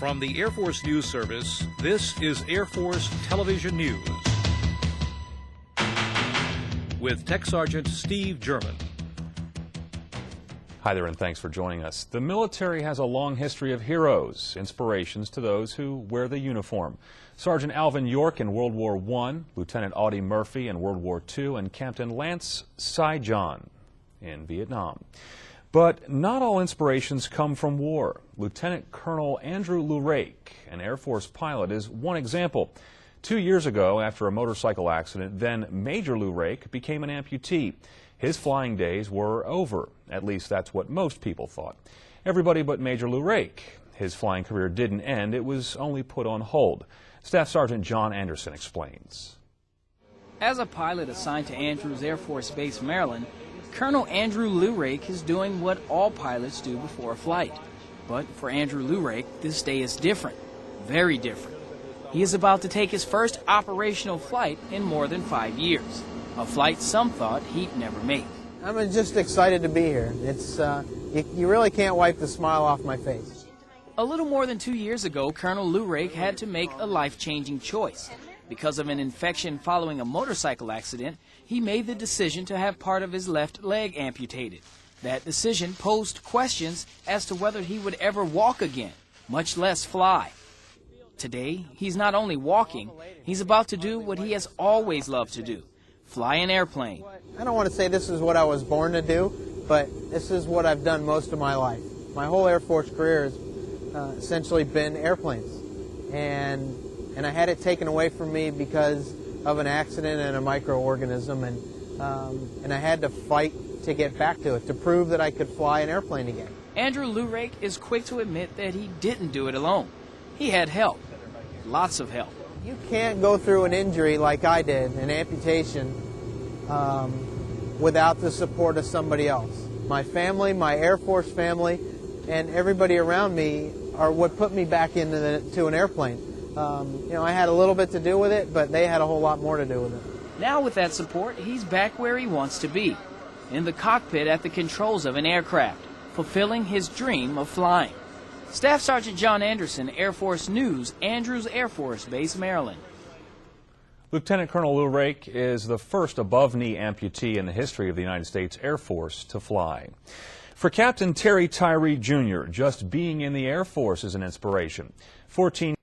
From the Air Force News Service, this is Air Force Television News with Tech Sergeant Steve German. Hi there, and thanks for joining us. The military has a long history of heroes, inspirations to those who wear the uniform. Sergeant Alvin York in World War I, Lieutenant Audie Murphy in World War II, and Captain Lance Cy-John in Vietnam. But not all inspirations come from war. Lieutenant Colonel Andrew Lurake, an Air Force pilot, is one example. 2 years ago, after a motorcycle accident, then Major Lurake became an amputee. His flying days were over. At least that's what most people thought. Everybody but Major Lurake. His flying career didn't end. It was only put on hold. Staff Sergeant John Anderson explains. As a pilot assigned to Andrews Air Force Base, Maryland, Colonel Andrew Lurake is doing what all pilots do before a flight. But for Andrew Lurake, this day is different, very different. He is about to take his first operational flight in more than 5 years, a flight some thought he'd never make. I'm just excited to be here. It's you really can't wipe the smile off my face. A little more than 2 years ago, Colonel Lurake had to make a life-changing choice. Because of an infection following a motorcycle accident, he made the decision to have part of his left leg amputated. That decision posed questions as to whether he would ever walk again, much less fly. Today, he's not only walking, he's about to do what he has always loved to do, fly an airplane. I don't want to say this is what I was born to do, but this is what I've done most of my life. My whole Air Force career has essentially been airplanes. And I had it taken away from me because of an accident and a microorganism, and I had to fight to get back to it, to prove that I could fly an airplane again. Andrew Lurake is quick to admit that he didn't do it alone. He had help, lots of help. You can't go through an injury like I did, an amputation, without the support of somebody else. My family, my Air Force family, and everybody around me are what put me back into an airplane. I had a little bit to do with it, but they had a whole lot more to do with it. Now with that support, he's back where he wants to be, in the cockpit at the controls of an aircraft, fulfilling his dream of flying. Staff Sergeant John Anderson, Air Force News, Andrews Air Force Base, Maryland. Lieutenant Colonel Lurake is the first above-knee amputee in the history of the United States Air Force to fly. For Captain Terry Tyree Jr., just being in the Air Force is an inspiration. 14